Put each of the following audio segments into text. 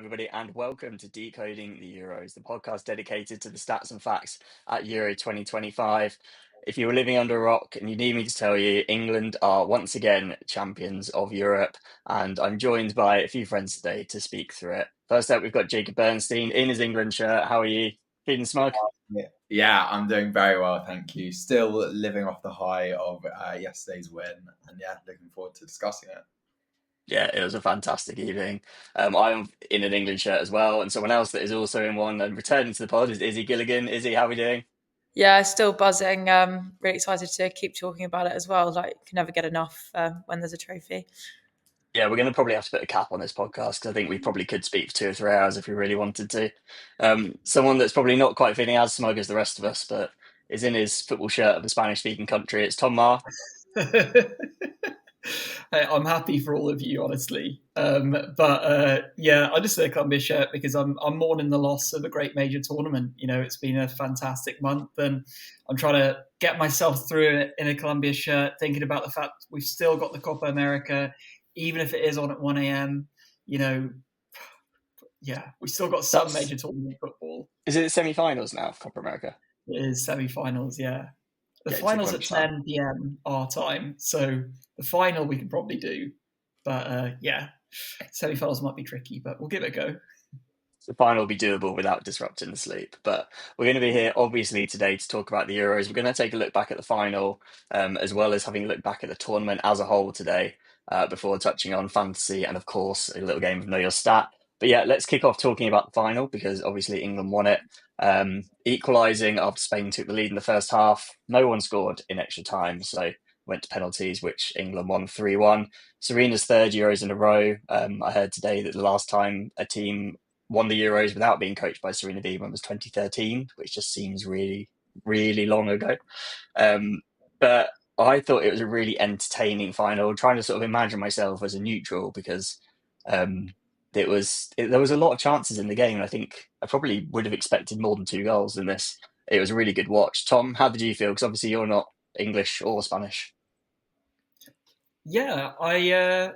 everybody, and welcome to Decoding the Euros, the podcast dedicated to the stats and facts at Euro 2025. If you were living under a rock and you need me to tell you, England are once again champions of Europe, and I'm joined by a few friends today to speak through it. First up, we've got Jacob Bernstein in his England shirt. How are you? Feeling smug? Yeah, I'm doing very well, thank you. Still living off the high of yesterday's win, and looking forward to discussing it. Yeah, it was a fantastic evening. I'm in an England shirt as well, and someone else that is also in one and returning to the pod is Izzy Gilligan. Izzy, how are we doing? Yeah, still buzzing. Really excited to keep talking about it as well. Like, can never get enough when there's a trophy. Yeah, we're going to probably have to put a cap on this podcast because I think we probably could speak for 2 or 3 hours if we really wanted to. Someone that's probably not quite feeling as smug as the rest of us, but is in his football shirt of a Spanish-speaking country. It's Tom Maher. I'm happy for all of you, honestly. I just say Columbia shirt because I'm mourning the loss of a great major tournament. You know, it's been a fantastic month, and I'm trying to get myself through it in a Columbia shirt, thinking about the fact we've still got the Copa America, even if it is on at 1 a.m. You know, we still got some major tournament football. Is it the semi-finals now, Copa America? It is semi-finals, yeah. The final's at 10 p.m. our time, so the final we can probably do. But semi-finals might be tricky, but we'll give it a go. The final will be doable without disrupting the sleep. But we're going to be here, obviously, today to talk about the Euros. We're going to take a look back at the final, as well as having a look back at the tournament as a whole today, before touching on fantasy and, of course, a little game of Know Your Stat. But yeah, let's kick off talking about the final because obviously England won it, equalising after Spain took the lead in the first half. No one scored in extra time, so went to penalties, which England won 3-1. Serena's third Euros in a row. I heard today that the last time a team won the Euros without being coached by Serena Deeman was 2013, which just seems really, really long ago. But I thought it was a really entertaining final, trying to sort of imagine myself as a neutral because there was a lot of chances in the game. And I think I probably would have expected more than 2 goals in this. It was a really good watch. Tom, how did you feel? Because obviously you're not English or Spanish. Yeah, I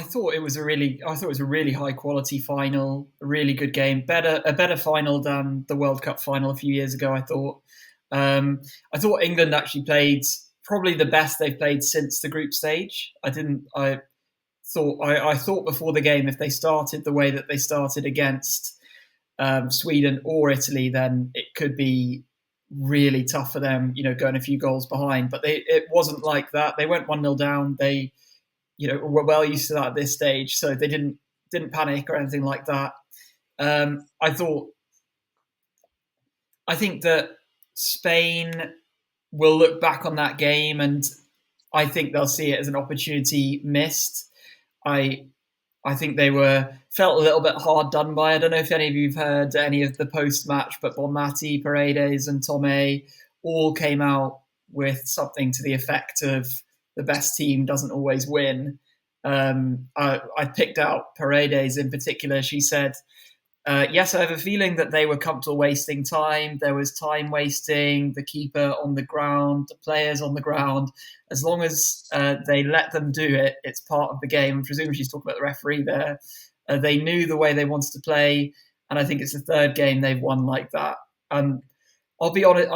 thought it was a really high quality final, a really good game, a better final than the World Cup final a few years ago. I thought England actually played probably the best they've played since the group stage. I thought before the game, if they started the way that they started against Sweden or Italy, then it could be really tough for them, going a few goals behind. But it wasn't like that. They went 1-0 down. They, were well used to that at this stage, so they didn't panic or anything like that. I think that Spain will look back on that game, and I think they'll see it as an opportunity missed. I think they felt a little bit hard done by. I don't know if any of you've heard any of the post-match, but Bonmati, Paredes and Tomé all came out with something to the effect of the best team doesn't always win. I picked out Paredes in particular. She said, yes, I have a feeling that they were comfortable wasting time. There was time wasting, the keeper on the ground, the players on the ground. As long as they let them do it, it's part of the game. I presume she's talking about the referee there. They knew the way they wanted to play, and I think it's the third game they've won like that. And I'll be honest,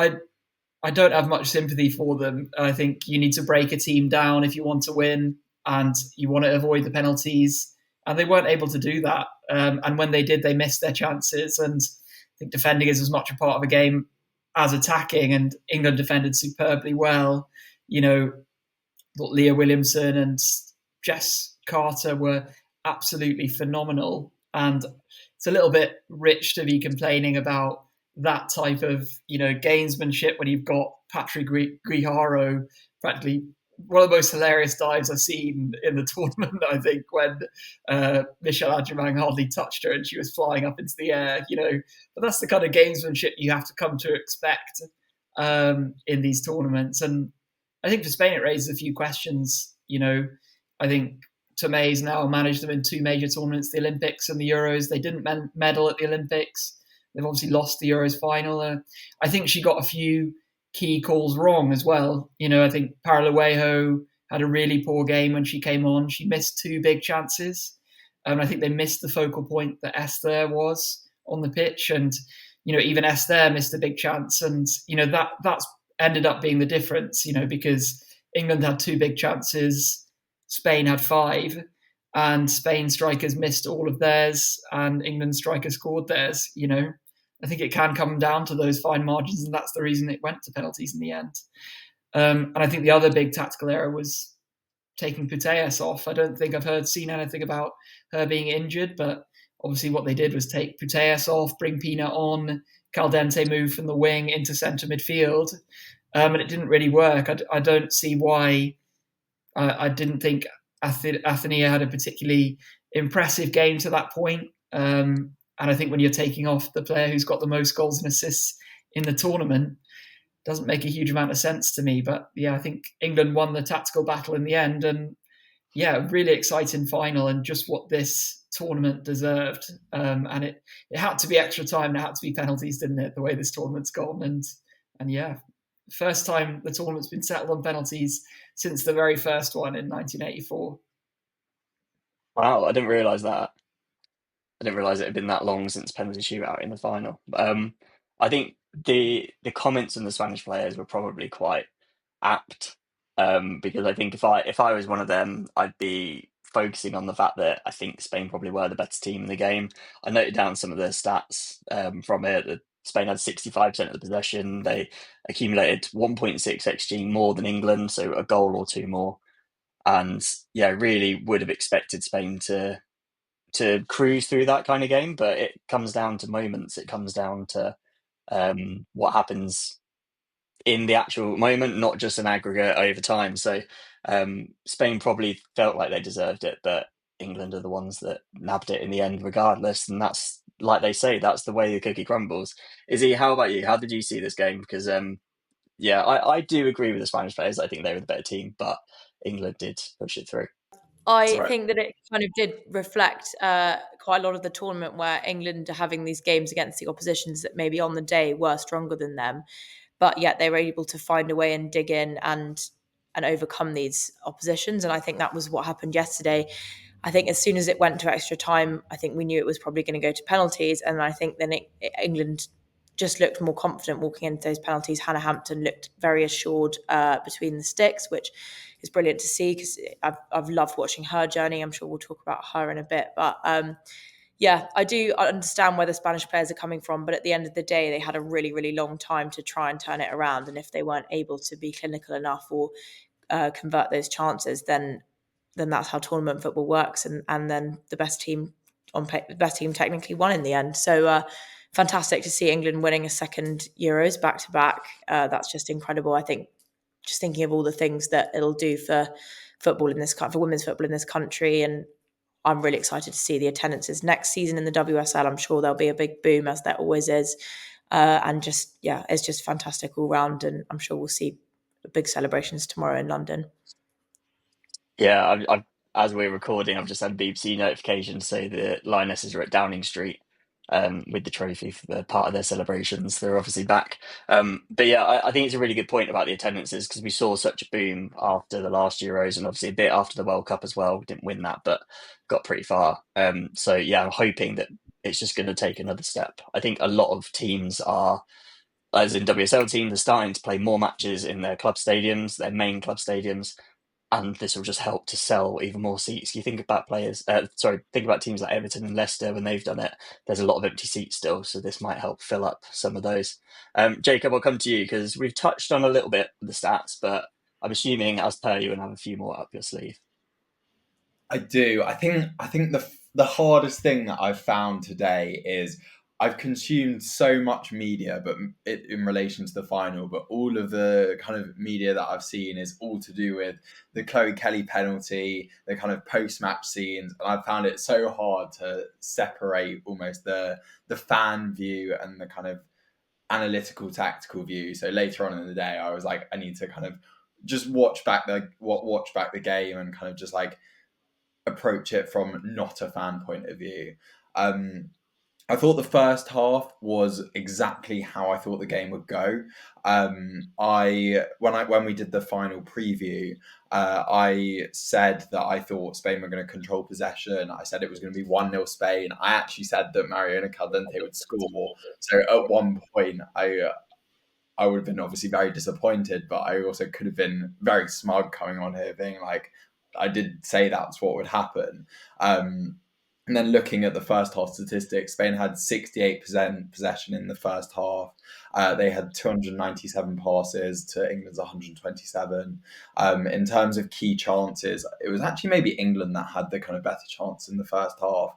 I don't have much sympathy for them. I think you need to break a team down if you want to win, and you want to avoid the penalties. And they weren't able to do that. And when they did, they missed their chances. And I think defending is as much a part of a game as attacking. And England defended superbly well. Leah Williamson and Jess Carter were absolutely phenomenal. And it's a little bit rich to be complaining about that type of, gamesmanship when you've got Patrick Guijaro practically one of the most hilarious dives I've seen in the tournament, I think, when Michelle Adjumang hardly touched her and she was flying up into the air, But that's the kind of gamesmanship you have to come to expect in these tournaments. And I think for Spain, it raises a few questions. I think Tomé's now managed them in 2 major tournaments, the Olympics and the Euros. They didn't medal at the Olympics. They've obviously lost the Euros final. I think she got a few key calls wrong as well. I think Paralluejo had a really poor game when she came on. She missed 2 big chances. I think they missed the focal point that Esther was on the pitch, and even Esther missed a big chance, and that's ended up being the difference. Because England had 2 big chances, Spain had 5, and Spain strikers missed all of theirs, and England strikers scored theirs. I think it can come down to those fine margins, and that's the reason it went to penalties in the end. And I think the other big tactical error was taking Putellas off. I don't think I've seen anything about her being injured, but obviously what they did was take Putellas off, bring Pina on, Caldente move from the wing into centre midfield, and it didn't really work. I don't see why. I didn't think Athenia had a particularly impressive game to that point. And I think when you're taking off the player who's got the most goals and assists in the tournament, doesn't make a huge amount of sense to me. But yeah, I think England won the tactical battle in the end, and yeah, really exciting final, and just what this tournament deserved. And it had to be extra time, and it had to be penalties, didn't it? The way this tournament's gone, and yeah, first time the tournament's been settled on penalties since the very first one in 1984. Wow, I didn't realise that. I didn't realise it had been that long since penalty shootout in the final. I think the comments on the Spanish players were probably quite apt, because I think if I was one of them, I'd be focusing on the fact that I think Spain probably were the better team in the game. I noted down some of the stats from it. That Spain had 65% of the possession. They accumulated 1.6 xG more than England, so a goal or 2 more. And yeah, really would have expected Spain to cruise through that kind of game, but it comes down to moments. It comes down to what happens in the actual moment, not just an aggregate over time. So Spain probably felt like they deserved it, but England are the ones that nabbed it in the end regardless. And that's, like they say, that's the way the cookie crumbles. Izzy, how about you? How did you see this game? Because yeah, I do agree with the Spanish players. I think they were the better team, but England did push it through. I Right. think that it kind of did reflect quite a lot of the tournament where England are having these games against the oppositions that maybe on the day were stronger than them, but yet they were able to find a way and dig in and overcome these oppositions. And I think that was what happened yesterday. I think as soon as it went to extra time, I think we knew it was probably going to go to penalties. And I think then England just looked more confident walking into those penalties. Hannah Hampton looked very assured between the sticks, which is brilliant to see because I've loved watching her journey. I'm sure we'll talk about her in a bit. But yeah, I understand where the Spanish players are coming from. But at the end of the day, they had a really, really long time to try and turn it around. And if they weren't able to be clinical enough or convert those chances, then that's how tournament football works. And then the best team technically won in the end. So fantastic to see England winning a second Euros back to back. That's just incredible. I think just thinking of all the things that it'll do for football in this for women's football in this country, and I'm really excited to see the attendances next season in the WSL. I'm sure there'll be a big boom, as there always is, and just it's just fantastic all round. And I'm sure we'll see big celebrations tomorrow in London. Yeah, I've as we're recording, I've just had a BBC notification to say the Lionesses are at Downing Street with the trophy for the part of their celebrations. They're obviously back. But yeah, I think it's a really good point about the attendances because we saw such a boom after the last Euros and obviously a bit after the World Cup as well. We didn't win that, but got pretty far. So yeah, I'm hoping that it's just going to take another step. I think a lot of teams are, as in WSL teams, are starting to play more matches in their club stadiums, their main club stadiums, and this will just help to sell even more seats. You think about think about teams like Everton and Leicester when they've done it. There's a lot of empty seats still, so this might help fill up some of those. Jacob, I'll come to you because we've touched on a little bit of the stats, but I'm assuming, as per, you, and have a few more up your sleeve. I do. I think the hardest thing that I've found today is I've consumed so much media, but in relation to the final, but all of the kind of media that I've seen is all to do with the Chloe Kelly penalty, the kind of post-match scenes, and I found it so hard to separate almost the fan view and the kind of analytical, tactical view. So later on in the day, I was like, I need to kind of just watch back the game and kind of just like approach it from not a fan point of view. I thought the first half was exactly how I thought the game would go. When we did the final preview, I said that I thought Spain were going to control possession. I said it was going to be 1-0 Spain. I actually said that Mariona Caldente would score. So at one point, I would have been obviously very disappointed, but I also could have been very smug coming on here, being like, I did say that's what would happen. And then looking at the first half statistics, Spain had 68% possession in the first half. They had 297 passes to England's 127. In terms of key chances, it was actually maybe England that had the kind of better chance in the first half.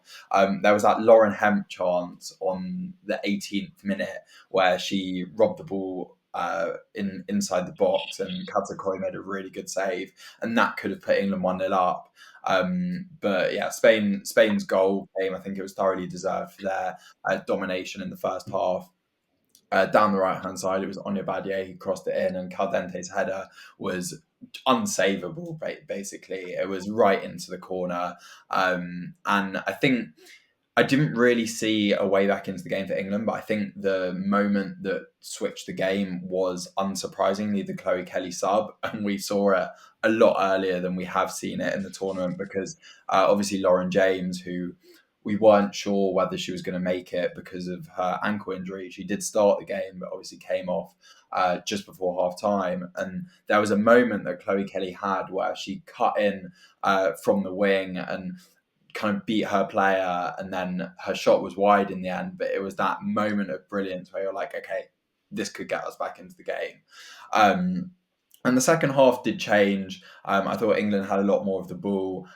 There was that Lauren Hemp chance on the 18th minute where she robbed the ball inside the box, and Katakoi made a really good save, and that could have put England 1-0 up. But yeah, Spain's goal came. I think it was thoroughly deserved for their domination in the first half. Down the right hand side, it was Anya Badier who crossed it in, and Caldente's header was unsavable. Basically, it was right into the corner, and I think I didn't really see a way back into the game for England, but I think the moment that switched the game was unsurprisingly the Chloe Kelly sub, and we saw it a lot earlier than we have seen it in the tournament because obviously Lauren James, who we weren't sure whether she was going to make it because of her ankle injury. She did start the game, but obviously came off just before half time. And there was a moment that Chloe Kelly had where she cut in from the wing and kind of beat her player, and then her shot was wide in the end, but it was that moment of brilliance where you're like, okay, this could get us back into the game. And the second half did change. I thought England had a lot more of the ball.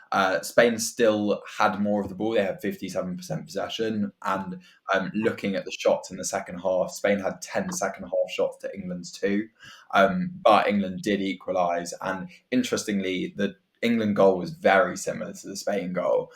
Spain still had more of the ball. They had 57% possession. And looking at the shots in the second half, Spain had 10 second half shots to England's 2. But England did equalise. And interestingly, the England goal was very similar to the Spain goal.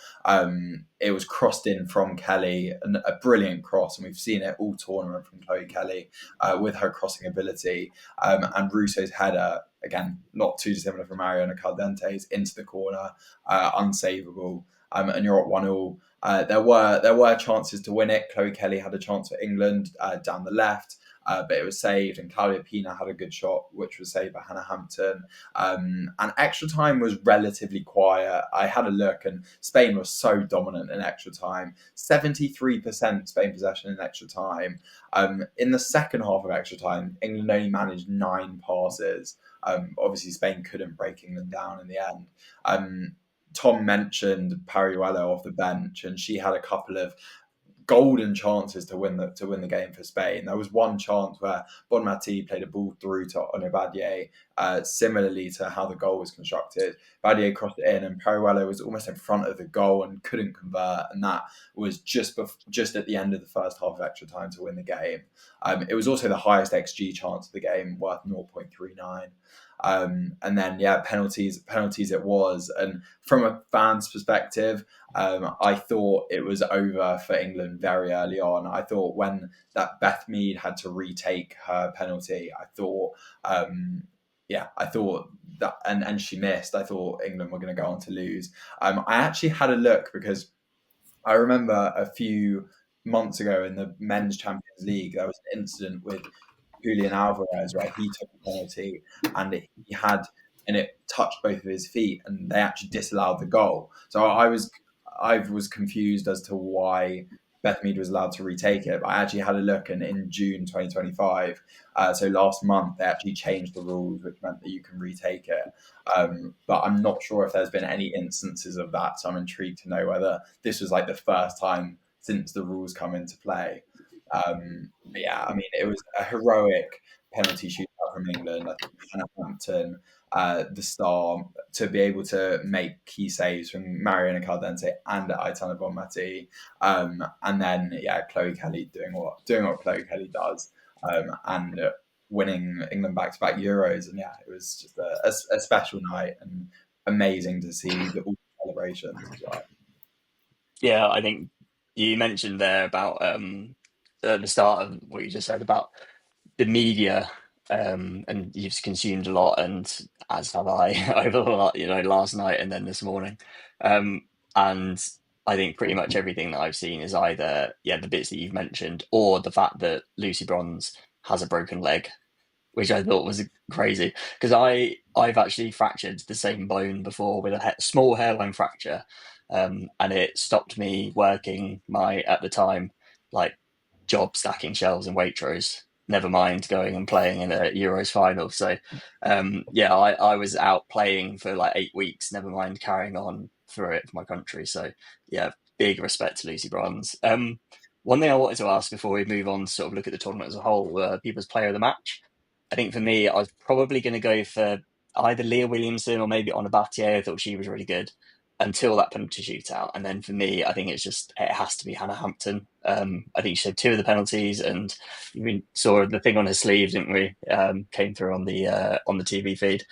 It was crossed in from Kelly, and a brilliant cross, and we've seen it all tournament from Chloe Kelly with her crossing ability. And Russo's header, again, not too dissimilar from Mariona Caldente's, into the corner, unsavable. And you're at 1-1. There were chances to win it. Chloe Kelly had a chance for England down the left. But it was saved, and Claudia Pina had a good shot, which was saved by Hannah Hampton. And extra time was relatively quiet. I had a look, and Spain was so dominant in extra time. 73% Spain possession in extra time. In the second half of extra time, England only managed 9 passes. Obviously, Spain couldn't break England down in the end. Tom mentioned Pariuelo off the bench, and she had a couple of golden chances to win the game for Spain. There was one chance where Bonmati played a ball through to Anya Badier, similarly to how the goal was constructed. Badier crossed it in, and Pariuelo was almost in front of the goal and couldn't convert, and that was just at the end of the first half of extra time to win the game. It was also the highest XG chance of the game, worth 0.39. And then penalties it was, and from a fan's perspective, I thought it was over for England very early on. I thought when that Beth Mead had to retake her penalty, I thought that, and she missed. I thought England were going to go on to lose. I actually had a look because I remember a few months ago in the Men's Champions League, there was an incident with Julian Alvarez where he took a penalty and it touched both of his feet, and they actually disallowed the goal. So I was confused as to why Beth Mead was allowed to retake it. But I actually had a look, and in June 2025, so last month, they actually changed the rules, which meant that you can retake it. But I'm not sure if there's been any instances of that. So I'm intrigued to know whether this was like the first time since the rules come into play. But yeah, I mean, it was a heroic penalty shootout from England. I think Hannah Hampton, the star, to be able to make key saves from Mariona Caldente and Aitana Bonmati, and then Chloe Kelly doing what Chloe Kelly does, and winning England back-to-back Euros. And it was just a special night, and amazing to see all the celebrations as well. Yeah, I think you mentioned there about at the start of what you just said about the media, and you've consumed a lot, and as have I over last night and then this morning. And I think pretty much everything that I've seen is either the bits that you've mentioned or the fact that Lucy Bronze has a broken leg, which I thought was crazy because I've actually fractured the same bone before with a small hairline fracture, and it stopped me working my at the time like job stacking shelves in Waitrose. Never mind going and playing in a Euros final. So I was out playing for like 8 weeks. Never mind carrying on through it for my country. So yeah, big respect to Lucy Bronze. One thing I wanted to ask before we move on to sort of look at the tournament as a whole, people's player of the match. I think for me, I was probably going to go for either Leah Williamson or maybe Onabatier. I thought she was really good until that penalty shootout. And then for me, I think it has to be Hannah Hampton. I think she had two of the penalties, and we saw the thing on her sleeve, didn't we? Came through on the TV feed.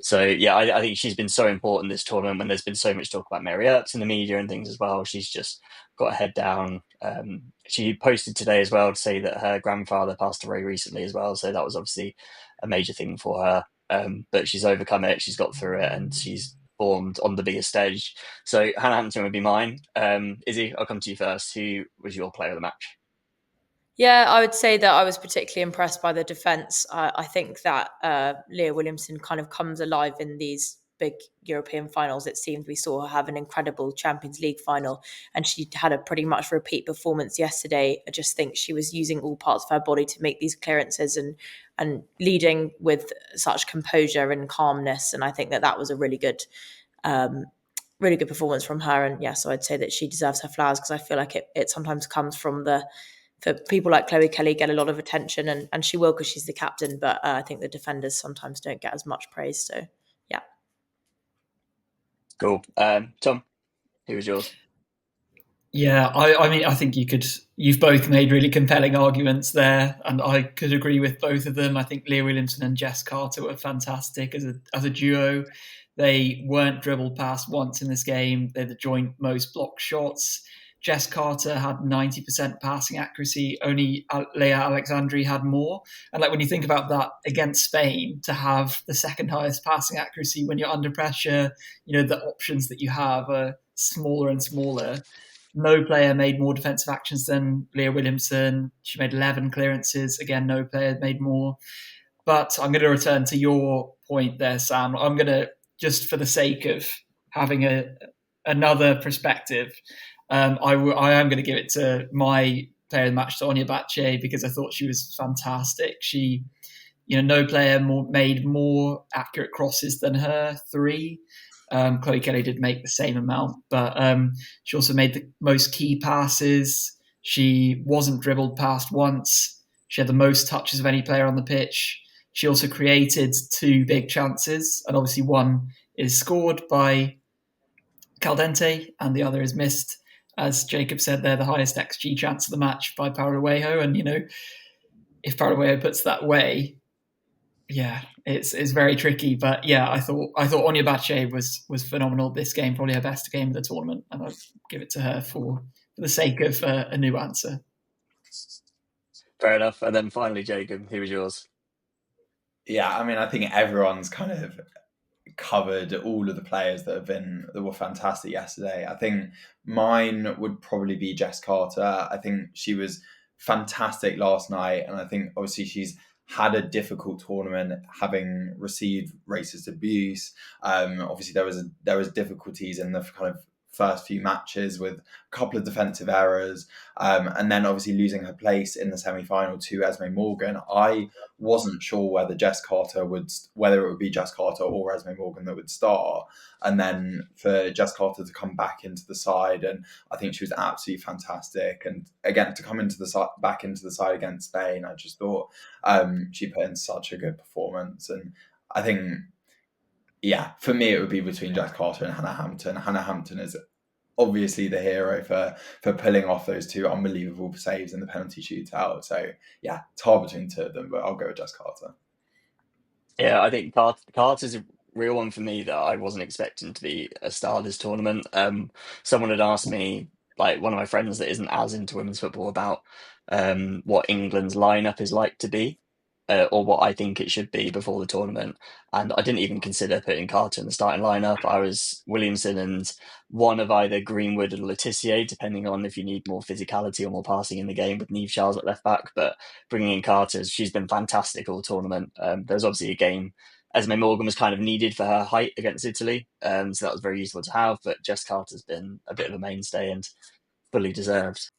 So yeah, I think she's been so important this tournament when there's been so much talk about Mary Earps in the media and things as well. She's just got her head down. She posted today as well to say that her grandfather passed away recently as well. So that was obviously a major thing for her. But she's overcome it. She's got through it, and she's performed on the biggest stage. So Hannah Hampton would be mine. Izzy, I'll come to you first. Who was your player of the match? Yeah, I would say that I was particularly impressed by the defence. I think that Leah Williamson kind of comes alive in these big European finals. It seemed we saw her have an incredible Champions League final, and she had a pretty much repeat performance yesterday. I just think she was using all parts of her body to make these clearances and leading with such composure and calmness. And I think that was a really good performance from her. And yeah, so I'd say that she deserves her flowers because I feel like it sometimes comes from for people like Chloe Kelly get a lot of attention, and she will because she's the captain, but I think the defenders sometimes don't get as much praise. So yeah. Cool. Tom, who was yours? Yeah, I mean, I think you've both made really compelling arguments there, and I could agree with both of them. I think Leah Williamson and Jess Carter were fantastic as a duo. They weren't dribbled past once in this game. They're the joint most blocked shots. Jess Carter had 90% passing accuracy. Only Leah Alexandri had more. And like when you think about that against Spain, to have the second highest passing accuracy when you're under pressure, the options that you have are smaller and smaller. No player made more defensive actions than Leah Williamson. She made 11 clearances. Again, no player made more. But I'm going to return to your point there, Sam. I'm going to, just for the sake of having another perspective, I am going to give it to my player of the match, to Onyebache, because I thought she was fantastic. She, no player made more accurate crosses than her, 3. Chloe Kelly did make the same amount, but she also made the most key passes. She wasn't dribbled past once. She had the most touches of any player on the pitch. She also created 2 big chances, and obviously one is scored by Caldente, and the other is missed. As Jacob said, they're the highest XG chance of the match by Paraguayo, and if Paraguayo puts that away, yeah, it's very tricky. But yeah, I thought Onyebache was phenomenal this game, probably her best game of the tournament, and I'll give it to her for the sake of a new answer. Fair enough. And then finally, Jacob, who was yours? Yeah, I mean, I think everyone's kind of covered all of the players that were fantastic yesterday. I think mine would probably be Jess Carter. I think she was fantastic last night, and I think obviously she's had a difficult tournament, having received racist abuse. Obviously there was difficulties in the kind of first few matches with a couple of defensive errors, and then obviously losing her place in the semi-final to Esme Morgan. I wasn't sure whether it would be Jess Carter or Esme Morgan that would start, and then for Jess Carter to come back into the side, and I think she was absolutely fantastic. And again, to come back into the side against Spain, I just thought she put in such a good performance. And I think, yeah, for me, it would be between Jess Carter and Hannah Hampton. Hannah Hampton is obviously the hero for pulling off those 2 unbelievable saves in the penalty shootout. So yeah, it's hard between 2 of them, but I'll go with Jess Carter. Yeah, I think Carter's a real one for me that I wasn't expecting to be a star this tournament. Someone had asked me, like one of my friends that isn't as into women's football, about what England's lineup is like to be. or what I think it should be before the tournament. And I didn't even consider putting Carter in the starting lineup. I was Williamson and one of either Greenwood or Letitia, depending on if you need more physicality or more passing in the game with Niamh Charles at left back. But bringing in Carter, she's been fantastic all tournament. There's obviously a game. Esme Morgan was kind of needed for her height against Italy, so that was very useful to have. But Jess Carter's been a bit of a mainstay and fully deserved.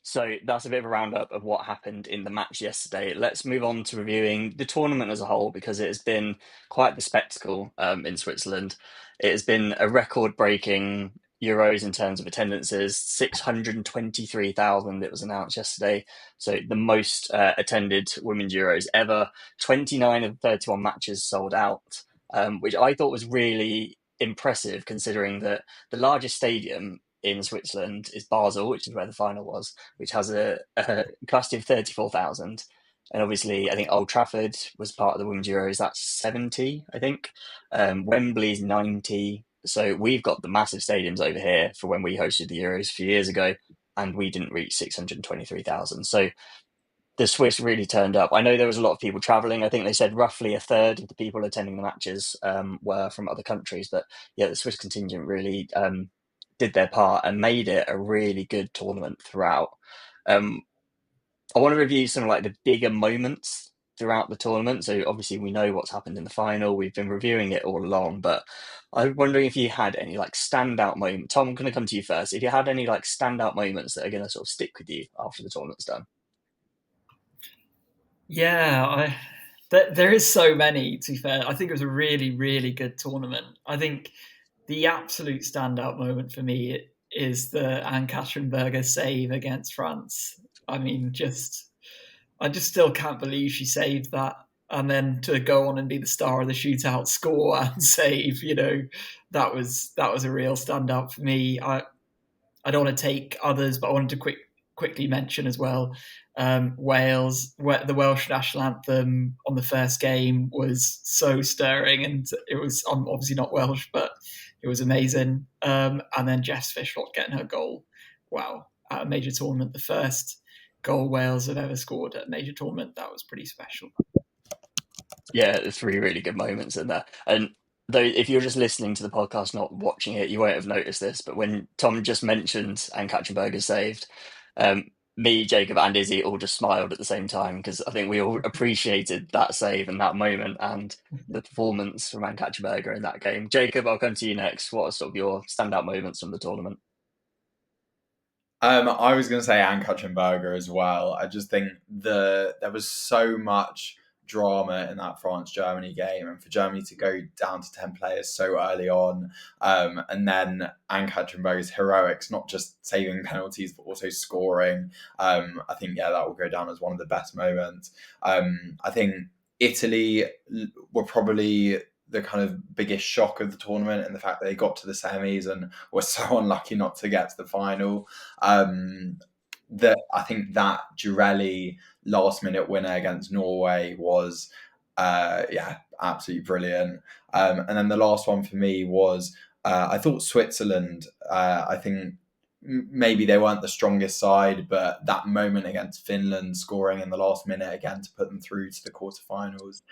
So that's a bit of a roundup of what happened in the match yesterday. Let's move on to reviewing the tournament as a whole, because it has been quite the spectacle in Switzerland. It has been a record-breaking Euros in terms of attendances, 623,000 it was announced yesterday. So the most attended Women's Euros ever. 29 of 31 matches sold out, which I thought was really impressive considering that the largest stadium in Switzerland is Basel, which is where the final was, which has a capacity of 34,000. And obviously, I think Old Trafford was part of the Women's Euros. That's 70, I think. Wembley's 90. So we've got the massive stadiums over here for when we hosted the Euros a few years ago, and we didn't reach 623,000. So the Swiss really turned up. I know there was a lot of people travelling. I think they said roughly a third of the people attending the matches were from other countries. But yeah, the Swiss contingent really did their part and made it a really good tournament throughout. I want to review some of like the bigger moments throughout the tournament. So obviously we know what's happened in the final. We've been reviewing it all along, but I'm wondering if you had any like standout moments. Tom, I'm going to come to you first. If you had any like standout moments that are going to sort of stick with you after the tournament's done. Yeah, there is so many, to be fair. I think it was a really, really good tournament. I think the absolute standout moment for me is the Anne-Catherine Berger save against France. I mean, I just still can't believe she saved that. And then to go on and be the star of the shootout, score and save, that was a real standout for me. I don't want to take others, but I wanted to quickly mention as well Wales. The Welsh national anthem on the first game was so stirring, and it was obviously not Welsh, but it was amazing. And then Jess Fishlott getting her goal. Wow, at a major tournament, the first goal Wales have ever scored at a major tournament. That was pretty special. Yeah, there's three really good moments in there. And though, if you're just listening to the podcast, not watching it, you won't have noticed this. But when Tom just mentioned Anne Katzenberger saved, me, Jacob, and Izzy all just smiled at the same time because I think we all appreciated that save and that moment and the performance from Anne Katzenberger in that game. Jacob, I'll come to you next. What are sort of your standout moments from the tournament? I was going to say Anne Katzenberger as well. I just think there was so much drama in that France-Germany game, and for Germany to go down to 10 players so early on, and then Anne Katzenberger's heroics, not just saving penalties but also scoring. I think that will go down as one of the best moments. I think Italy were probably the kind of biggest shock of the tournament, and the fact that they got to the semis and were so unlucky not to get to the final. That I think that Jurelli last minute winner against Norway was absolutely brilliant. And then the last one for me was I thought Switzerland, I think maybe they weren't the strongest side, but that moment against Finland, scoring in the last minute again to put them through to the quarterfinals,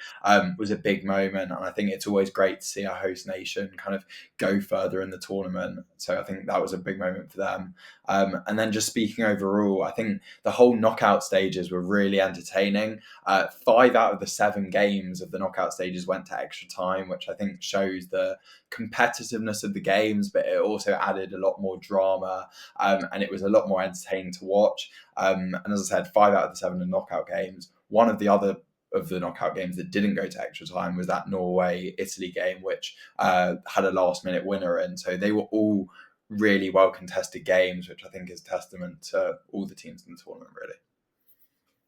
was a big moment. And I think it's always great to see our host nation kind of go further in the tournament. So I think that was a big moment for them. And then just speaking overall, I think the whole knockout stages were really entertaining. 5 out of the 7 games of the knockout stages went to extra time, which I think shows the competitiveness of the games, but it also added a lot more drama, and it was a lot more entertaining to watch. And as I said, 5 out of the 7 are knockout games. One of the other of the knockout games that didn't go to extra time was that Norway-Italy game, which had a last-minute winner in. So they were all really well-contested games, which I think is testament to all the teams in the tournament, really.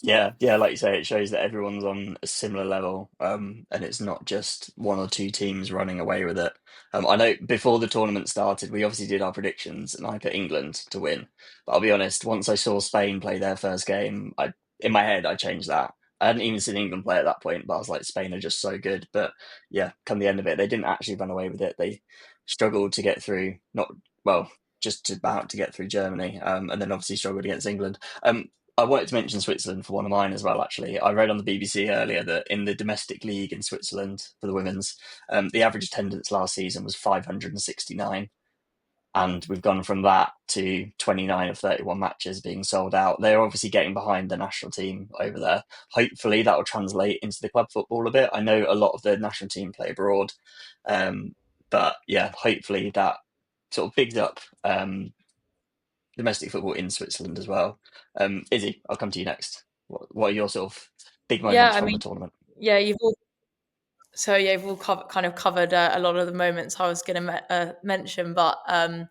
Yeah, like you say, it shows that everyone's on a similar level, and it's not just one or two teams running away with it. I know before the tournament started, we obviously did our predictions, and I put England to win. But I'll be honest, once I saw Spain play their first game, in my head I changed that. I hadn't even seen England play at that point, but I was like, Spain are just so good. But yeah, come the end of it, they didn't actually run away with it. They struggled to get through, just about to get through Germany, and then obviously struggled against England. I wanted to mention Switzerland for one of mine as well, actually. I read on the BBC earlier that in the domestic league in Switzerland for the women's, the average attendance last season was 569. And we've gone from that to 29 of 31 matches being sold out. They're obviously getting behind the national team over there. Hopefully that will translate into the club football a bit. I know a lot of the national team play abroad. But yeah, hopefully that sort of bigs up domestic football in Switzerland as well. Izzy, I'll come to you next. What are your sort of big Yeah, moments I from the mean, tournament? yeah, you've all kind of covered a lot of the moments I was going to mention, but I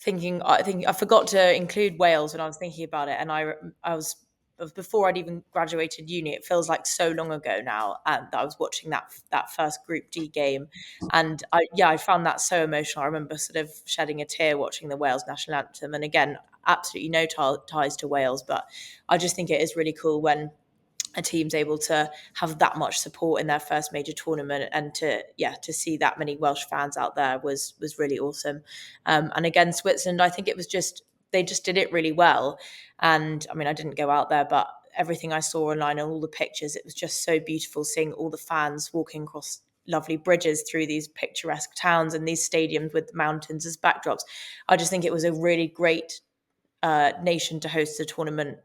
think I forgot to include Wales when I was thinking about it, and I was before I'd even graduated uni. It feels like so long ago now, and I was watching that first Group D game, and I found that so emotional. I remember sort of shedding a tear watching the Wales national anthem, and again, absolutely no ties to Wales, but I just think it is really cool when a team's able to have that much support in their first major tournament, and to see that many Welsh fans out there was really awesome. And again, Switzerland, I think it was just they just did it really well. And I mean, I didn't go out there, but everything I saw online and all the pictures, it was just so beautiful seeing all the fans walking across lovely bridges through these picturesque towns and these stadiums with the mountains as backdrops. I just think it was a really great nation to host a tournament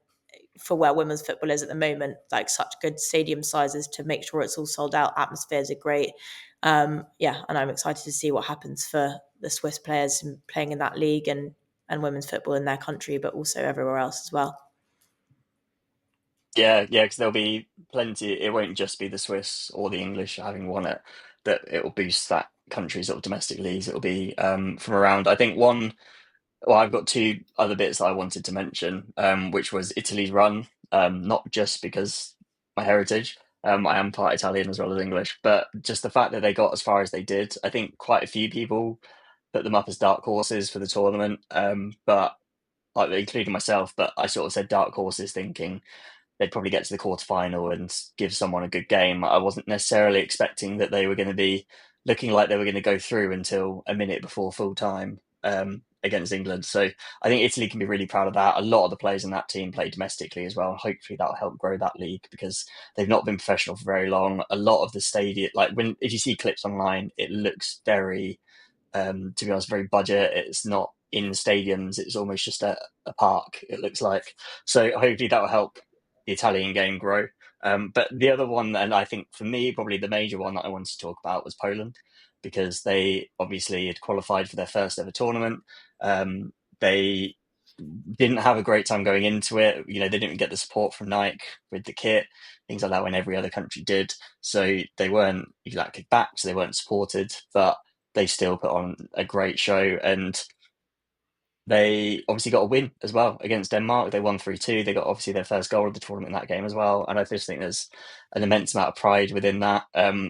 for where women's football is at the moment, like such good stadium sizes to make sure it's all sold out. Atmospheres are great. And I'm excited to see what happens for the Swiss players playing in that league and women's football in their country, but also everywhere else as well. Yeah, yeah, because there'll be plenty. It won't just be the Swiss or the English having won it, that it will boost that country's sort of domestic leagues. It'll be from around. I think one. Well, I've got two other bits that I wanted to mention, which was Italy's run. Not just because my heritage. I am part Italian as well as English, but just the fact that they got as far as they did. I think quite a few people put them up as dark horses for the tournament, but like including myself. But I sort of said dark horses, thinking they'd probably get to the quarterfinal and give someone a good game. I wasn't necessarily expecting that they were going to be looking like they were going to go through until a minute before full time against England. So I think Italy can be really proud of that. A lot of the players in that team play domestically as well. And hopefully that'll help grow that league because they've not been professional for very long. A lot of the stadium, like if you see clips online, it looks very to be honest, very budget. It's not in stadiums. It's almost just a park, it looks like. So hopefully that will help the Italian game grow. But the other one, and I think for me, probably the major one that I wanted to talk about was Poland, because they obviously had qualified for their first ever tournament. They didn't have a great time going into it. You know, they didn't get the support from Nike with the kit, things like that, when every other country did. So they weren't exactly backed, so they weren't supported, but they still put on a great show. And they obviously got a win as well against Denmark. They won 3-2. They got obviously their first goal of the tournament in that game as well. And I just think there's an immense amount of pride within that.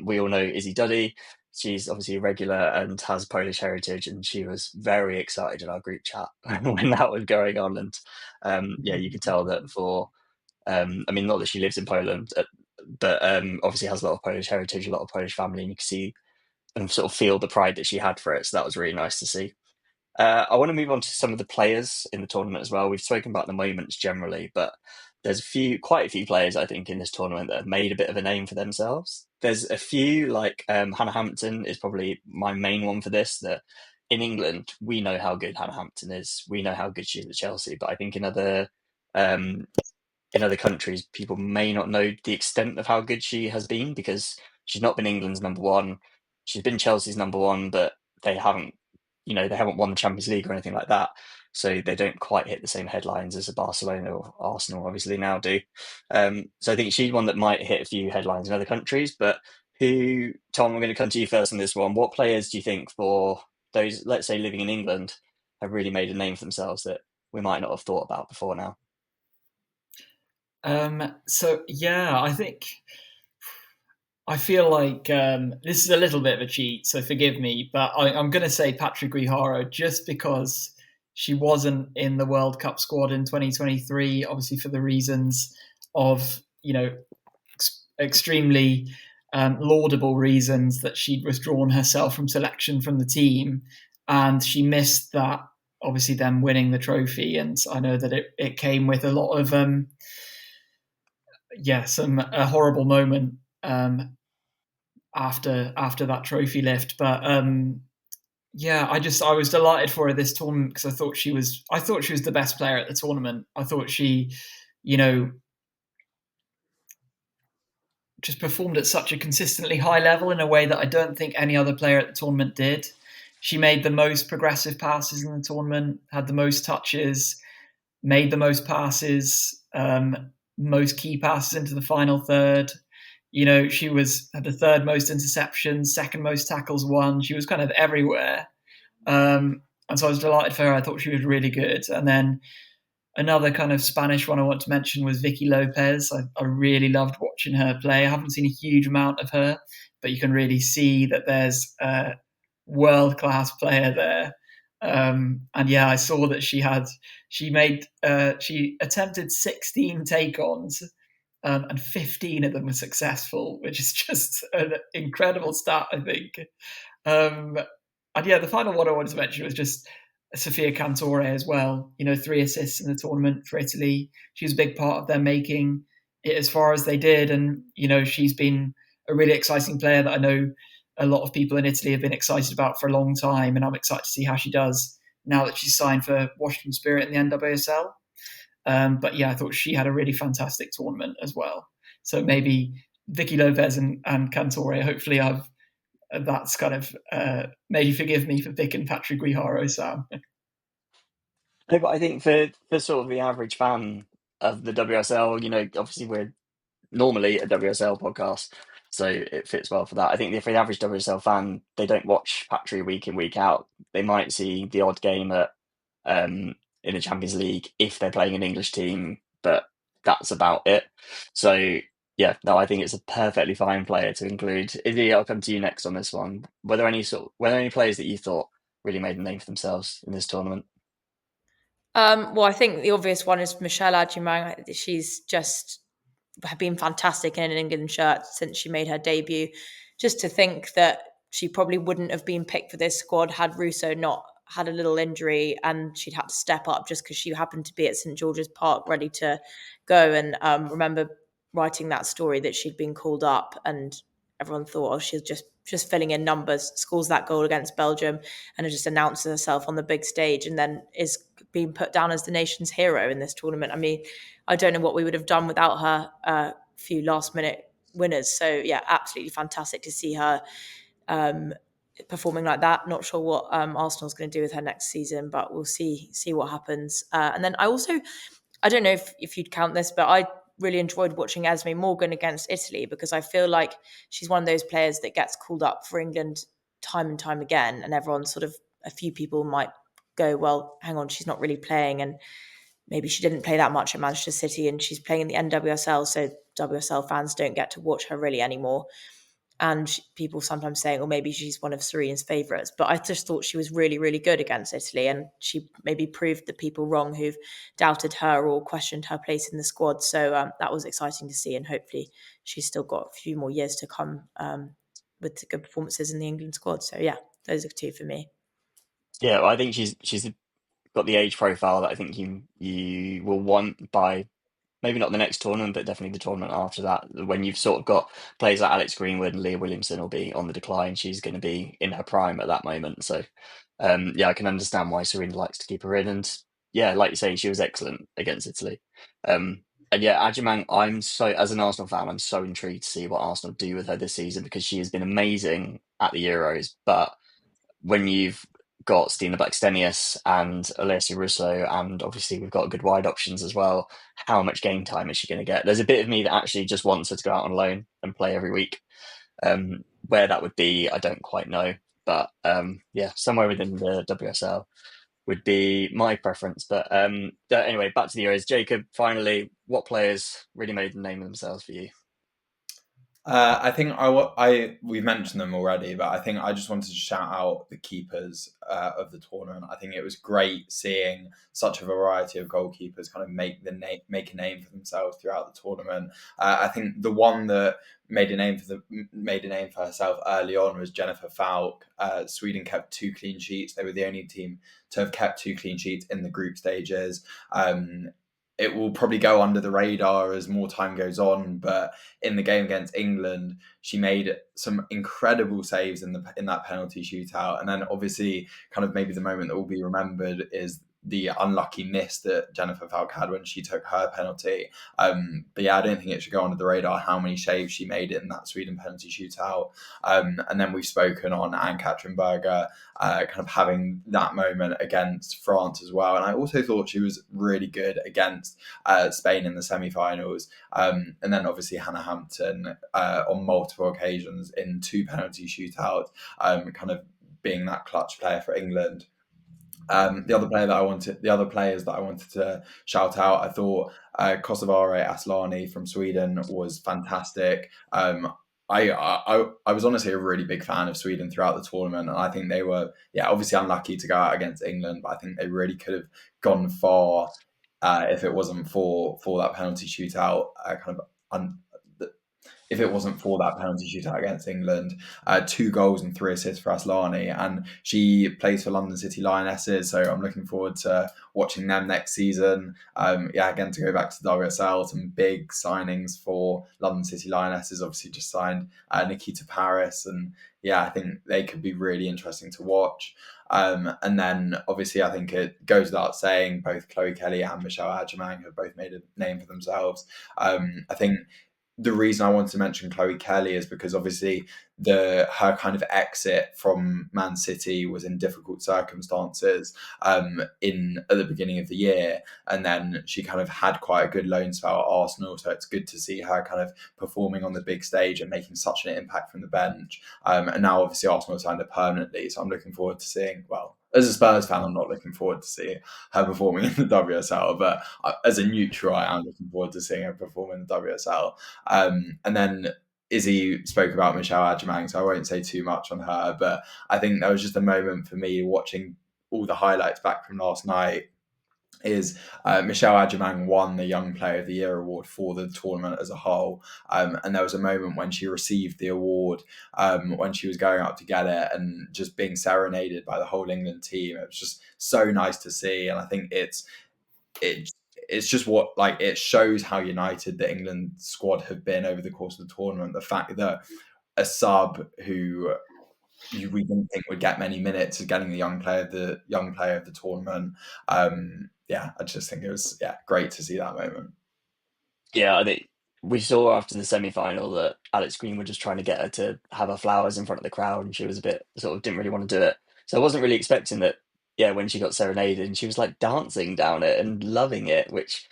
We all know Izzy Duddy. She's obviously a regular and has Polish heritage, and she was very excited in our group chat when that was going on. And yeah, you could tell that for, I mean, not that she lives in Poland, but obviously has a lot of Polish heritage, a lot of Polish family, and you can see and sort of feel the pride that she had for it. So that was really nice to see. I want to move on to some of the players in the tournament as well. We've spoken about the moments generally, but there's quite a few players I think in this tournament that have made a bit of a name for themselves. There's a few like Hannah Hampton is probably my main one for this. That in England we know how good Hannah Hampton is. We know how good she is at Chelsea, but I think um, in other countries, people may not know the extent of how good she has been because she's not been England's number one. She's been Chelsea's number one, but they haven't, they haven't won the Champions League or anything like that. So they don't quite hit the same headlines as a Barcelona or Arsenal obviously now do. So I think she's one that might hit a few headlines in other countries. But Tom, I'm going to come to you first on this one. What players do you think for those, let's say, living in England, have really made a name for themselves that we might not have thought about before now? So yeah, I feel like this is a little bit of a cheat, so forgive me, but I'm going to say Patrick Guijarro just because she wasn't in the World Cup squad in 2023, obviously for the reasons of, extremely laudable reasons that she'd withdrawn herself from selection from the team, and she missed that obviously them winning the trophy, and I know that it came with a lot of a horrible moment after that trophy lift, but I was delighted for her this tournament because I thought she was the best player at the tournament. I thought she, just performed at such a consistently high level in a way that I don't think any other player at the tournament did. She made the most progressive passes in the tournament, had the most touches, made the most passes, most key passes into the final third. She had the third most interceptions, second most tackles won. She was kind of everywhere. And so I was delighted for her. I thought she was really good. And then another kind of Spanish one I want to mention was Vicky Lopez. I really loved watching her play. I haven't seen a huge amount of her, but you can really see that there's a world-class player there. And yeah, I saw that she attempted 16 take-ons, and 15 of them were successful, which is just an incredible stat, I think. And yeah, the final one I wanted to mention was just Sofia Cantore as well. 3 assists in the tournament for Italy. She was a big part of their making it as far as they did. And, she's been a really exciting player that I know a lot of people in Italy have been excited about for a long time. And I'm excited to see how she does now that she's signed for Washington Spirit in the NWSL. But yeah, I thought she had a really fantastic tournament as well. So maybe Vicky Lopez and Cantore, hopefully that's kind of made you forgive me for picking Patrick Guijarro, Sam. No, but I think for sort of the average fan of the WSL, obviously we're normally a WSL podcast, so it fits well for that. I think if the average WSL fan, they don't watch Patry week in, week out. They might see the odd game at in the Champions League if they're playing an English team, but that's about it. So yeah, no, I think it's a perfectly fine player to include. Izzy, I'll come to you next on this one. Were there any players that you thought really made a name for themselves in this tournament? Well, I think the obvious one is Michelle Adjumang. She's just been fantastic in an England shirt since she made her debut. Just to think that she probably wouldn't have been picked for this squad had Russo not had a little injury and she'd had to step up just because she happened to be at St George's Park ready to go. And remember writing that story that she'd been called up and everyone thought, oh, she's just filling in numbers, scores that goal against Belgium and just announces herself on the big stage and then is being put down as the nation's hero in this tournament. I mean, I don't know what we would have done without her few last minute winners. So yeah, absolutely fantastic to see her performing like that. Not sure what Arsenal's going to do with her next season, but we'll see what happens. And then I don't know if you'd count this, but I really enjoyed watching Esme Morgan against Italy because I feel like she's one of those players that gets called up for England time and time again, and everyone sort of, a few people might go, well, hang on, she's not really playing, and maybe she didn't play that much at Manchester City and she's playing in the NWSL, so WSL fans don't get to watch her really anymore. And people sometimes saying, well, maybe she's one of Serena's favourites. But I just thought she was really, really good against Italy. And she maybe proved the people wrong who've doubted her or questioned her place in the squad. So that was exciting to see. And hopefully she's still got a few more years to come with the good performances in the England squad. So yeah, those are 2 for me. Yeah, well, I think she's got the age profile that I think you will want by maybe not the next tournament, but definitely the tournament after that. When you've sort of got players like Alex Greenwood and Leah Williamson will be on the decline, she's going to be in her prime at that moment. So yeah, I can understand why Serena likes to keep her in. And yeah, like you say, she was excellent against Italy. And yeah, Adjumang, as an Arsenal fan, I'm so intrigued to see what Arsenal do with her this season because she has been amazing at the Euros, but when you've got Stina Blackstenius and Alessia Russo, and obviously we've got good wide options as well, how much game time is she going to get? There's a bit of me that actually just wants her to go out on loan and play every week. Where that would be, I don't quite know. But yeah, somewhere within the WSL would be my preference. But anyway, back to the Euros. Jacob, finally, what players really made the name of themselves for you? I think we've mentioned them already, but I think I just wanted to shout out the keepers of the tournament. I think it was great seeing such a variety of goalkeepers kind of make a name for themselves throughout the tournament. I think the one that made a name for herself early on was Jennifer Falk. Sweden kept 2 clean sheets. They were the only team to have kept 2 clean sheets in the group stages. It will probably go under the radar as more time goes on, but in the game against England, she made some incredible saves in that penalty shootout. And then obviously, kind of maybe the moment that will be remembered is the unlucky miss that Jennifer Falk had when she took her penalty. But yeah, I don't think it should go under the radar how many saves she made in that Sweden penalty shootout. And then we've spoken on Ann-Katrin Berger kind of having that moment against France as well. And I also thought she was really good against Spain in the semi-finals. And then obviously Hannah Hampton on multiple occasions in 2 penalty shootouts, kind of being that clutch player for England. The other players that I wanted to shout out, I thought Kosovare Asllani from Sweden was fantastic. I was honestly a really big fan of Sweden throughout the tournament, and I think they were obviously unlucky to go out against England, but I think they really could have gone far if it wasn't for that penalty shootout. If it wasn't for that penalty shootout against England, 2 goals and 3 assists for Asllani, and she plays for London City Lionesses, so I'm looking forward to watching them next season. Again, to go back to the WSL, some big signings for London City Lionesses. Obviously, just signed Nikita Paris, and I think they could be really interesting to watch. And then obviously, I think it goes without saying, both Chloe Kelly and Michelle Adjemang have both made a name for themselves. I think the reason I wanted to mention Chloe Kelly is because obviously her kind of exit from Man City was in difficult circumstances at the beginning of the year, and then she kind of had quite a good loan spell at Arsenal, so it's good to see her kind of performing on the big stage and making such an impact from the bench. And now obviously Arsenal signed her permanently, so I'm looking forward to seeing, well, as a Spurs fan, I'm not looking forward to seeing her performing in the WSL, but as a neutral, I am looking forward to seeing her perform in the WSL. And then Izzy spoke about Michelle Adjemang, so I won't say too much on her, but I think that was just a moment for me watching all the highlights back from last night. Is Michelle Adjemang won the Young Player of the Year award for the tournament as a whole. And there was a moment when she received the award, when she was going up to get it and just being serenaded by the whole England team. It was just so nice to see. And I think it's just what, like, it shows how united the England squad have been over the course of the tournament. The fact that a sub who we didn't think would get many minutes is getting the young player of the tournament. I just think it was great to see that moment. Yeah, I think we saw after the semi-final that Alex Green was just trying to get her to have her flowers in front of the crowd, and she was a bit sort of didn't really want to do it. So I wasn't really expecting that. Yeah, when she got serenaded, and she was like dancing down it and loving it, which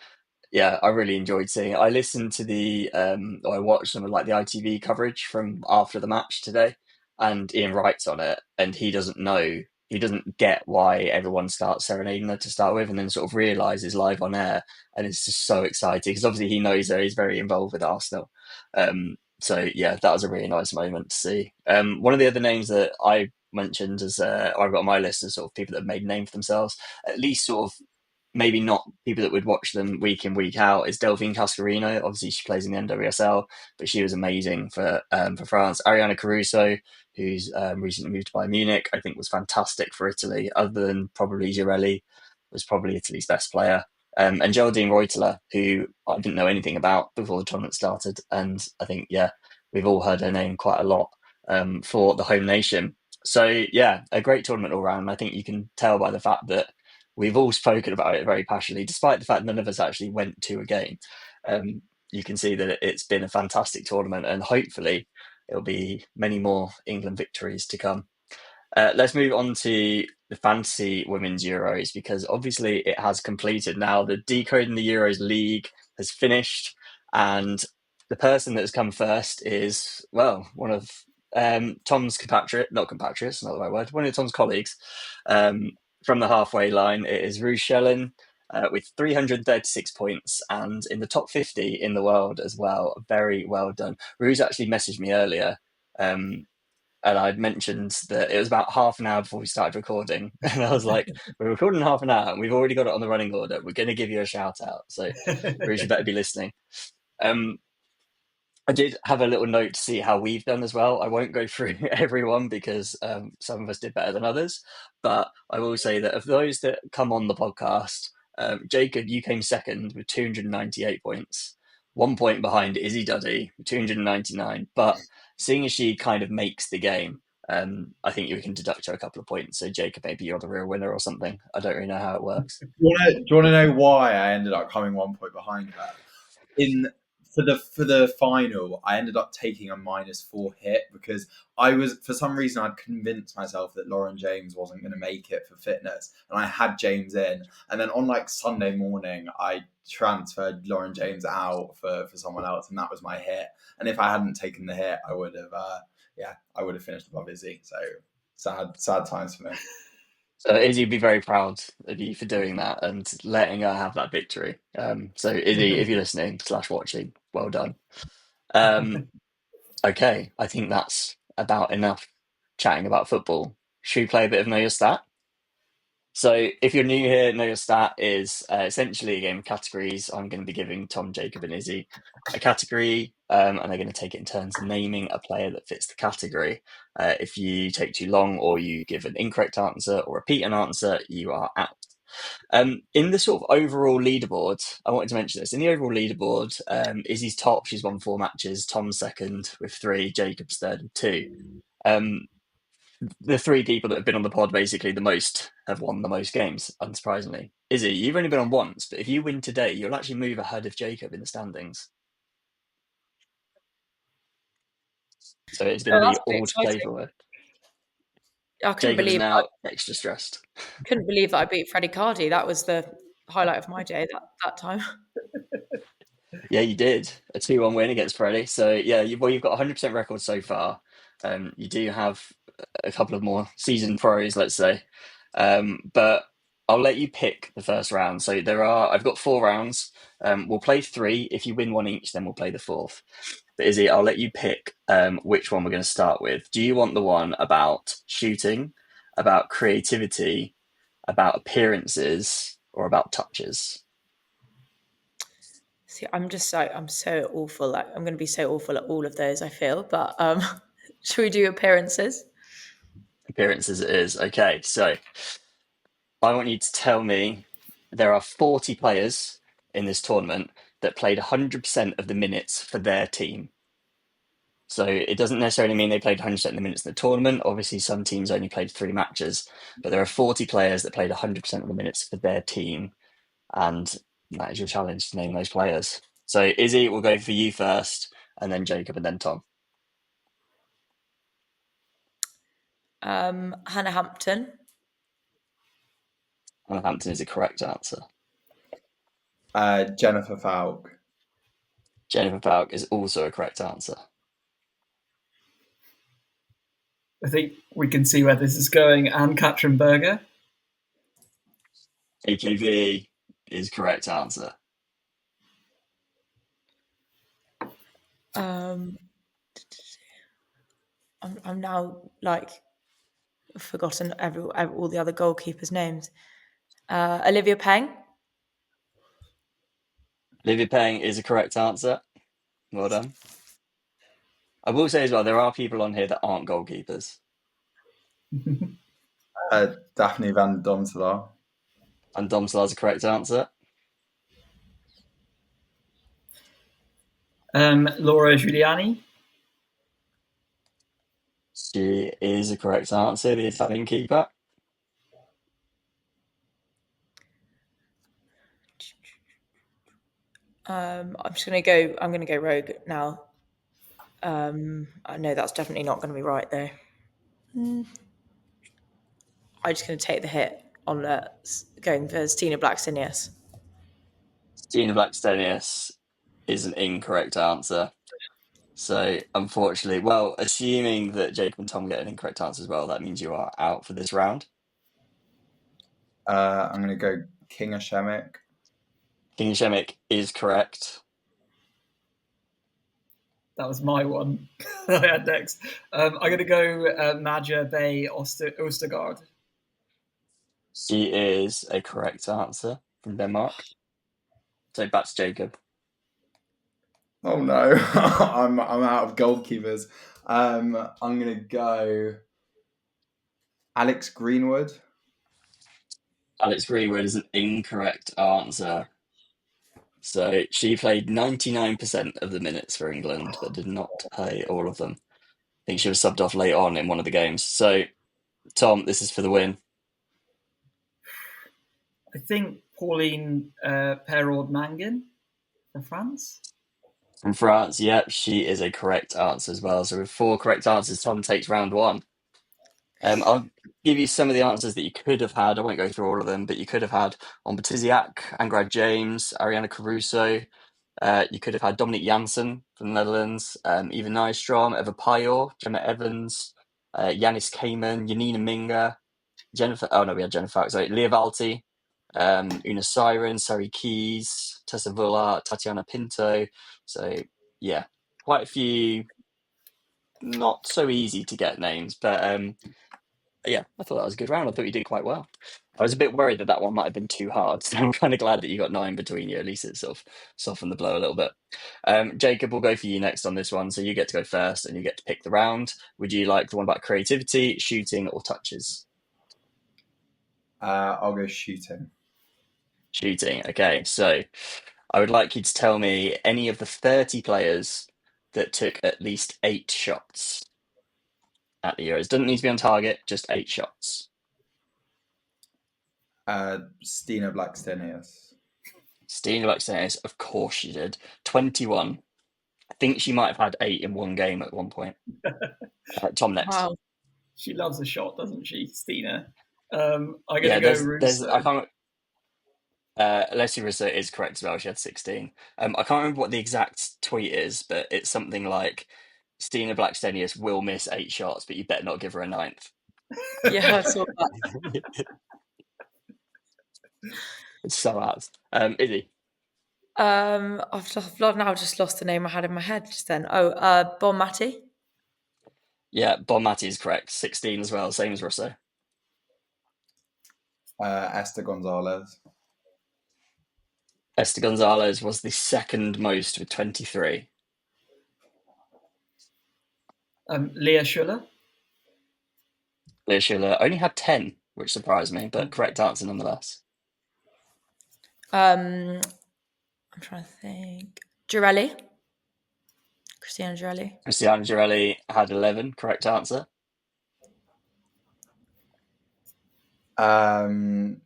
I really enjoyed seeing it. I listened to I watched some of like the ITV coverage from after the match today, and Ian Wright's on it, and he doesn't get why everyone starts serenading her to start with, and then sort of realizes live on air, and it's just so exciting because obviously he knows her, he's very involved with Arsenal. That was a really nice moment to see. One of the other names that I mentioned as I've got on my list as sort of people that have made a name for themselves, at least sort of maybe not people that would watch them week in, week out, is Delphine Cascarino. Obviously, she plays in the NWSL, but she was amazing for France. Ariana Caruso, who's recently moved to Bayern Munich, I think was fantastic for Italy, other than probably Girelli, was probably Italy's best player. And Geraldine Reuteler, who I didn't know anything about before the tournament started. And I think, we've all heard her name quite a lot for the home nation. So, a great tournament all round. I think you can tell by the fact that we've all spoken about it very passionately, despite the fact none of us actually went to a game. You can see that it's been a fantastic tournament, and hopefully it'll be many more England victories to come. Let's move on to the Fantasy Women's Euros, because obviously it has completed now. The Decoding the Euros League has finished, and the person that has come first is, well, one of Tom's not the right word, one of Tom's colleagues. From the halfway line, it is Ruth Shellen. with 336 points and in the top 50 in the world as well. Very well done. Ruse actually messaged me earlier, and I'd mentioned that it was about half an hour before we started recording. And I was like, we're recording in half an hour and we've already got it on the running order. We're going to give you a shout out. So Ruse, you better be listening. I did have a little note to see how we've done as well. I won't go through everyone because some of us did better than others. But I will say that of those that come on the podcast, Jacob, you came second with 298 points, 1 point behind Izzy Duddy with 299. But seeing as she kind of makes the game, I think you can deduct her a couple of points. So Jacob, maybe you're the real winner or something. I don't really know how it works. Do you want to know why I ended up coming 1 point behind her? For the final, I ended up taking a -4 hit because I was, for some reason, I'd convinced myself that Lauren James wasn't going to make it for fitness, and I had James in, and then on like Sunday morning, I transferred Lauren James out for someone else, and that was my hit. And if I hadn't taken the hit, I would have finished above Izzy. So sad times for me. So Izzy would be very proud of you for doing that and letting her have that victory. So Izzy, if you're listening / watching, well done. Okay, I think that's about enough chatting about football. Should we play a bit of Know Your Stat? So if you're new here, Know Your Stat is essentially a game of categories. I'm going to be giving Tom, Jacob and Izzy a category, and they're going to take it in turns naming a player that fits the category. If you take too long or you give an incorrect answer or repeat an answer, you are out. In the sort of overall leaderboard, I wanted to mention this. In the overall leaderboard, Izzy's top, she's won 4 matches. Tom's second with 3, Jacob's third with 2. The 3 people that have been on the pod basically the most have won the most games, unsurprisingly. Izzy, you've only been on once, but if you win today, you'll actually move ahead of Jacob in the standings. So it's going to be all to play for. Jacob is now extra stressed. Couldn't believe that I beat Freddie Cardi. That was the highlight of my day that time. Yeah, you did. A 2-1 win against Freddie. So yeah, you've got 100% record so far. You do have a couple of more seasoned pros, let's say. But I'll let you pick the first round. So I've got 4 rounds. We'll play 3. If you win one each, then we'll play the 4th. But Izzy, I'll let you pick which one we're going to start with. Do you want the one about shooting, about creativity, about appearances, or about touches? See, I'm so awful. Like, I'm going to be so awful at all of those, I feel. But should we do appearances? Appearances it is. Okay, so I want you to tell me there are 40 players in this tournament that played 100% of the minutes for their team. So it doesn't necessarily mean they played 100% of the minutes in the tournament. Obviously, some teams only played 3 matches, but there are 40 players that played 100% of the minutes for their team. And that is your challenge to name those players. So Izzy, we'll go for you first, and then Jacob, and then Tom. Hannah Hampton. Hannah Hampton is a correct answer. Jennifer Falk. Jennifer Falk is also a correct answer. I think we can see where this is going. And Katrin Berger. AKV is correct answer. I'm now forgotten all the other goalkeepers' names. Olivia Peng. Olivia Peng is a correct answer. Well done. I will say as well, there are people on here that aren't goalkeepers. Daphne van Domselaar. And Domselaar is a correct answer. Laura Giuliani. She is a correct answer, the Italian keeper. I'm going to go rogue now. I know that's definitely not going to be right though. I'm just going to take the hit on going for Stina Blackstenius. Stina Blackstenius is an incorrect answer. So unfortunately, well, assuming that Jacob and Tom get an incorrect answer as well, that means you are out for this round. I'm going to go King Ashemik. King Shemek is correct. That was my one that I had next. I'm going to go Maja Bay Ostergaard. She is a correct answer from Denmark. So back to Jacob. Oh no, I'm out of goalkeepers. I'm gonna go Alex Greenwood. Alex Greenwood is an incorrect answer. So she played 99% of the minutes for England, but did not play all of them. I think she was subbed off late on in one of the games. So, Tom, this is for the win. I think Pauline Perraud-Mangan for France. From France, yep, she is a correct answer as well. So with 4 correct answers, Tom takes round 1. I'll give you some of the answers that you could have had. I won't go through all of them, but you could have had on Batiziak, Angrad James, Ariana Caruso. You could have had Dominic Janssen from the Netherlands, Eva Nystrom, Eva Pajor, Gemma Evans, Yanis Kamen, Yanina Minga, Jennifer. Oh no, we had Jennifer Falk. Sorry, Leah Valti, Una Siren, Sari Keys, Tessa Vullart, Tatiana Pinto. So yeah, quite a few not so easy to get names, but yeah, I thought that was a good round. I thought you did quite well. I was a bit worried that that one might have been too hard, so I'm kind of glad that you got 9 between you. At least it sort of softened the blow a little bit. Jacob, we'll go for you next on this one. So you get to go first and you get to pick the round. Would you like the one about creativity, shooting, or touches? I'll go shooting. Shooting. Okay, so I would like you to tell me any of the 30 players that took at least 8 shots at the Euros. Doesn't need to be on target, just 8 shots. Stina Blackstenius. Stina Blackstenius, of course she did. 21. I think she might have had 8 in one game at one point. Tom next. Wow. She loves a shot, doesn't she, Stina? I'm going Yeah, to go there's Russo. I can't. Alessia Russo is correct as well. She had 16. I can't remember what the exact tweet is, but it's something like Stina Blackstenius will miss 8 shots, but you better not give her a 9th. Yeah, I saw that. It's so apt. Izzy. I've now just lost the name I had in my head just then. Bon Mati. Yeah, Bon Mati is correct. 16 as well, same as Russo. Esther Gonzalez. Esther Gonzalez was the second most with 23. Leah Schuller. Leah Schiller only had 10, which surprised me, but correct answer nonetheless. I'm trying to think. Girelli. Christiana Girelli. Cristiano Girelli had 11, correct answer. Katoto.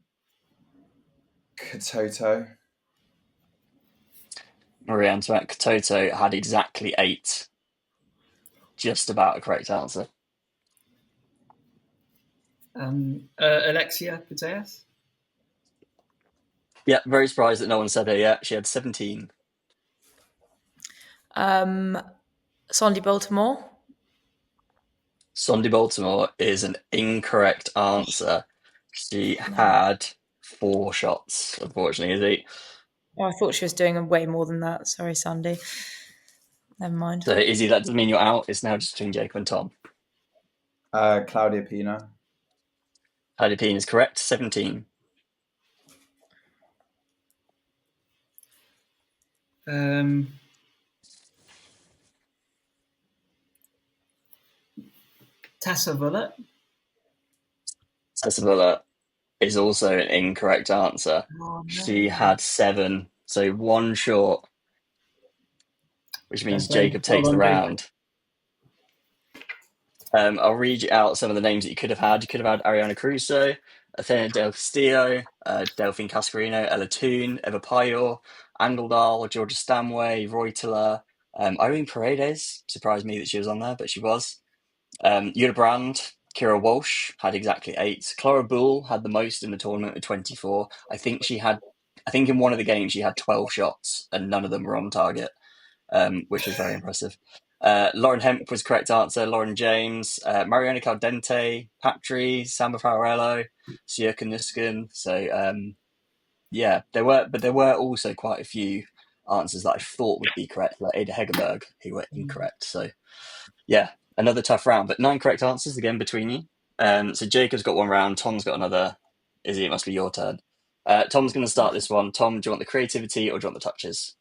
Maria Antoinette Katoto had exactly 8. Just about a correct answer. Alexia Putellas. Yeah, very surprised that no one said her yet. She had 17. Sandy Baltimore. Sondi Baltimore is an incorrect answer. She had 4 shots, unfortunately, Izzy. Oh, I thought she was doing way more than that. Sorry, Sandy. Never mind. So, Izzy, that doesn't mean you're out. It's now just between Jacob and Tom. Claudia Pina. Heidi Peen is correct, 17. Tessa Vullart. Tessa Vullart is also an incorrect answer. Oh, no. She had 7, so 1 short, which means Fair play. Jacob takes Well the done, Jacob. round. I'll read you out some of the names that you could have had. You could have had Ariana Caruso, Athena Del Castillo, Delphine Cascarino, Ella Toon, Eva Pajor, Angeldal, Georgia Stanway, Reutler, Irene Paredes. Surprised me that she was on there, but she was. Yuda Brand, Kira Walsh had exactly 8. Clara Bull had the most in the tournament with 24. I think in one of the games she had 12 shots and none of them were on target, which was very impressive. Lauren Hemp was correct answer. Lauren James, Mariona Caldente, Patry, Samba Farello, Siurka Nuskin. So Yeah, there were also quite a few answers that I thought would be correct, like Ada Hegerberg, who were incorrect. So yeah, another tough round, but 9 correct answers again between you. So Jacob's got one round, Tom's got another. Izzy, it must be your turn. Tom's going to start this one. Tom, do you want the creativity or do you want the touches?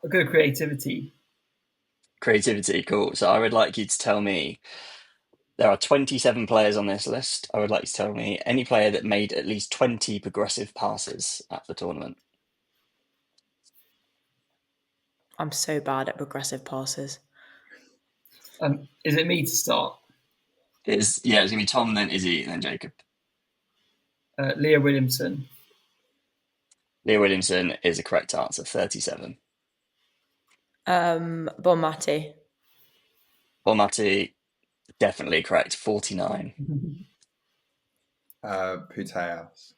A good creativity. Creativity, cool. So I would like you to tell me, there are 27 players on this list. I would like you to tell me any player that made at least 20 progressive passes at the tournament. I'm so bad at progressive passes. Is it me to start? It's going to be Tom, then Izzy, and then Jacob. Leah Williamson. Leah Williamson is a correct answer, 37. Bon Mati. Bon Mati, definitely correct, 49. Puteas.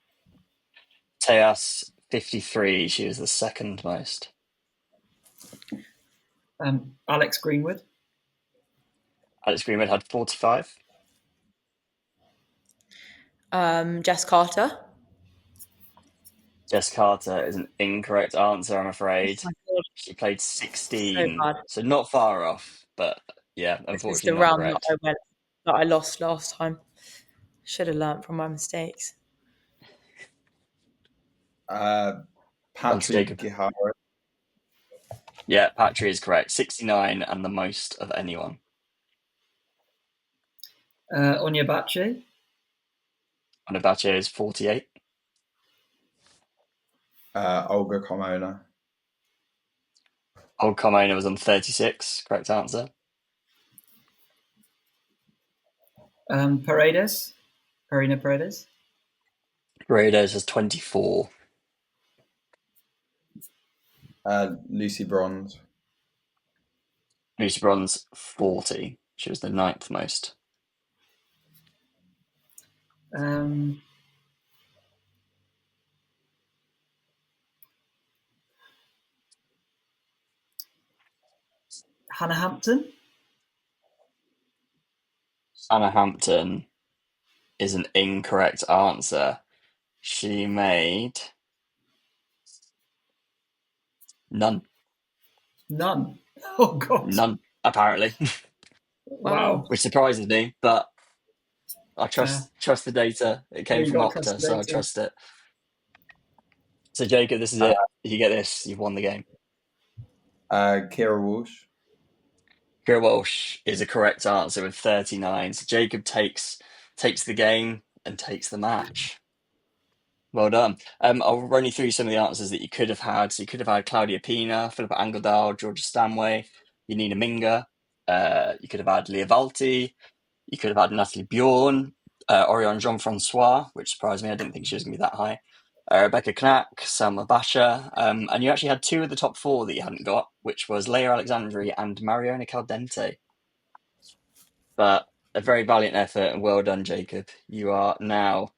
Teas, 53. She was the second most. Alex Greenwood. Alex Greenwood had 45. Jess Carter. Jess Carter is an incorrect answer, I'm afraid. Oh my God. She played 16, So bad. so not far off, but yeah, This is unfortunately the not round correct. that I lost last time. Should have learnt from my mistakes. Onto Patrick Jacob. Gihara. Yeah, Patry is correct, 69 and the most of anyone. Onya Bache. Onabache is 48. Olga Carmona. Old Carmona was on 36, correct answer. Paredes. Karina Paredes. Paredes has 24. Lucy Bronze. Lucy Bronze, 40. She was the 9th most. Hannah Hampton. Anna Hampton is an incorrect answer. She made none. None. Oh God. None, apparently. Wow. Which surprises me, but I trust the data. It came from Opta, so I trust it. So Jacob, this is it. If you get this, you've won the game. Kira Walsh. Kira Walsh is a correct answer with 39. So Jacob takes the game and takes the match. Well done. I'll run you through some of the answers that you could have had. So you could have had Claudia Pina, Philippa Angeldal, Georgia Stanway, Yanina Minga. You could have had Leah Valti. You could have had Natalie Bjorn, Orion Jean-Francois, which surprised me. I didn't think she was going to be that high. Rebecca Knack, Selma Basha. And you actually had 2 of the top 4 that you hadn't got, which was Leia Alexandri and Mariona Caldente. But a very valiant effort and well done, Jacob. You are now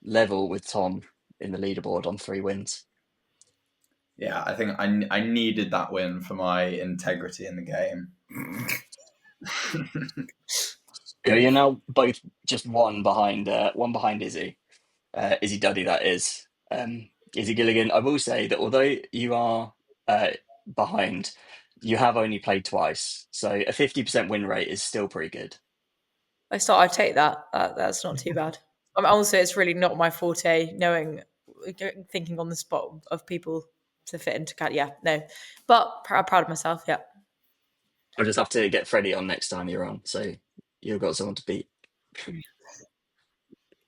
level with Tom in the leaderboard on 3 wins. Yeah, I think I needed that win for my integrity in the game. You're now both just one behind Izzy. Izzy Duddy, that is. Izzy Gilligan, I will say that although you are behind, you have only played twice. So a 50% win rate is still pretty good. I'd take that. That's not too bad. Also, it's really not my forte, thinking on the spot of people to fit into cat. Yeah, no, but I'm proud of myself. Yeah, I'll just have to get Freddie on next time you're on, so you've got someone to beat.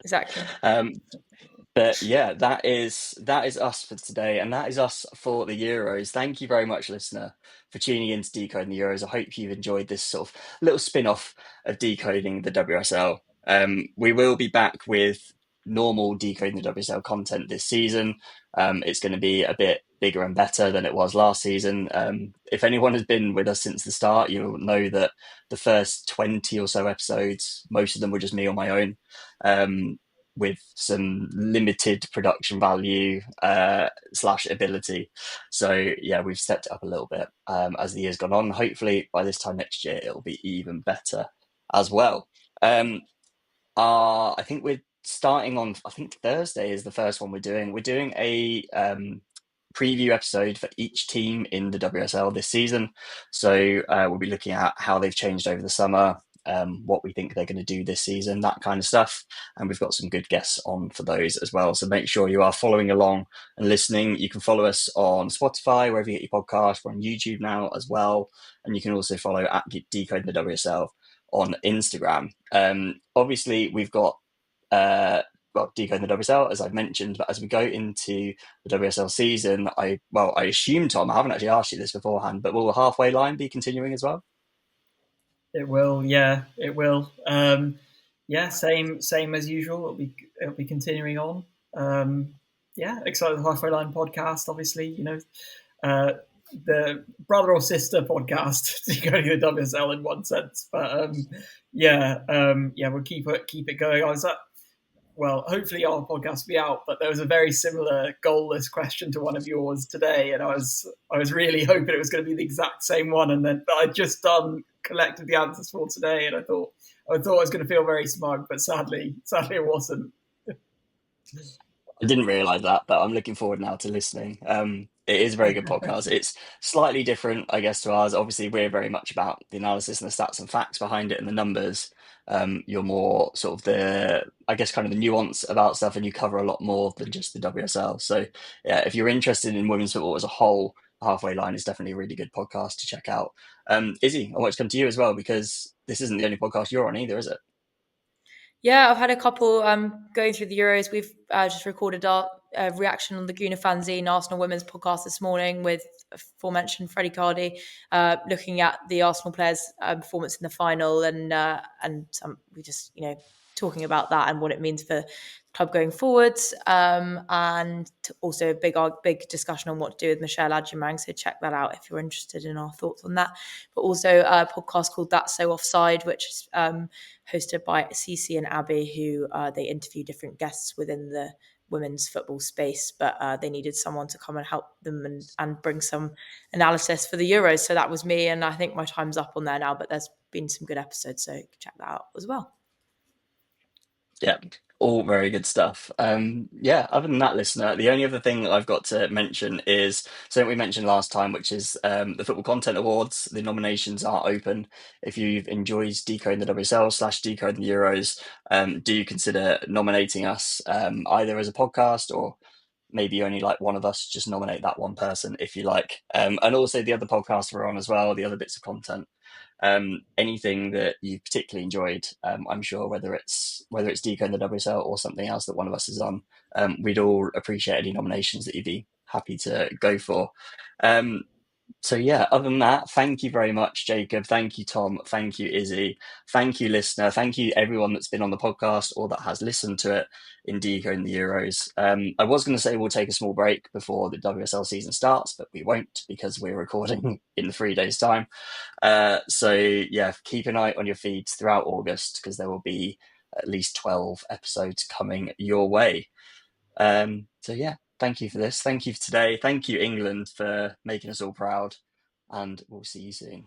exactly. But yeah, that is us for today, and that is us for the Euros. Thank you very much, listener, for tuning in to Decoding the Euros. I hope you've enjoyed this sort of little spin-off of Decoding the WSL. We will be back with normal Decoding the WSL content this season. It's going to be a bit bigger and better than it was last season. If anyone has been with us since the start, you'll know that the first 20 or so episodes, most of them were just me on my own. With some limited production value / ability. So yeah, we've stepped it up a little bit as the year's gone on. Hopefully by this time next year, it'll be even better as well. I think we're starting on, I think Thursday is the first one we're doing. We're doing a preview episode for each team in the WSL this season. So we'll be looking at how they've changed over the summer, what we think they're going to do this season, that kind of stuff. And we've got some good guests on for those as well. So make sure you are following along and listening. You can follow us on Spotify, wherever you get your podcast. We're on YouTube now as well. And you can also follow at Decoding the WSL on Instagram. Obviously, we've got Decoding the WSL, as I've mentioned, but as we go into the WSL season, I assume, Tom, I haven't actually asked you this beforehand, but will the halfway line be continuing as well? It will, yeah, it will. Same as usual. It'll be continuing on. Excited halfway line podcast. Obviously, the brother or sister podcast Decoding the WSL in one sense, but we'll keep it going. Hopefully our podcast will be out, but there was a very similar goalless question to one of yours today, and I was really hoping it was going to be the exact same one, and then I'd just collected the answers for today, and I thought I was going to feel very smug, but sadly it wasn't. I didn't realise that, but I'm looking forward now to listening. It is a very good podcast. It's slightly different, I guess, to ours. Obviously, we're very much about the analysis and the stats and facts behind it and the numbers. You're more sort of kind of the nuance about stuff, and you cover a lot more than just the WSL. So, yeah, if you're interested in women's football as a whole, Halfway Line is definitely a really good podcast to check out. Izzy, I want to come to you as well, because this isn't the only podcast you're on either, is it? Yeah, I've had a couple going through the Euros. We've just recorded our reaction on the Guna Fanzine Arsenal Women's podcast this morning with aforementioned Freddie Cardi, looking at the Arsenal players' performance in the final, and we just talking about that and what it means for the club going forwards, and also a big discussion on what to do with Michelle Adjumang. So check that out if you're interested in our thoughts on that. But also a podcast called That's So Offside, which is hosted by Cece and Abby, who they interview different guests within the women's football space, but they needed someone to come and help them and bring some analysis for the Euros. So that was me, and I think my time's up on there now, but there's been some good episodes, so check that out as well. Yeah, all very good stuff. Other than that, listener, the only other thing I've got to mention is something we mentioned last time, which is the Football Content Awards. The nominations are open. If you've enjoyed Decoding the WSL / Decoding the Euros, do consider nominating us either as a podcast, or maybe only like one of us, just nominate that one person if you like. And also the other podcasts we're on as well, the other bits of content. Anything that you particularly enjoyed, I'm sure whether it's Decoding the WSL or something else that one of us is on, we'd all appreciate any nominations that you'd be happy to go for. So yeah, other than that, thank you very much, Jacob. Thank you, Tom. Thank you, Izzy. Thank you, listener. Thank you, everyone that's been on the podcast or that has listened to it in Decoding the Euros. I was going to say we'll take a small break before the WSL season starts, but we won't, because we're recording in 3 days' time. So yeah, keep an eye on your feeds throughout August, because there will be at least 12 episodes coming your way. So yeah, thank you for this. Thank you for today. Thank you, England, for making us all proud. And we'll see you soon.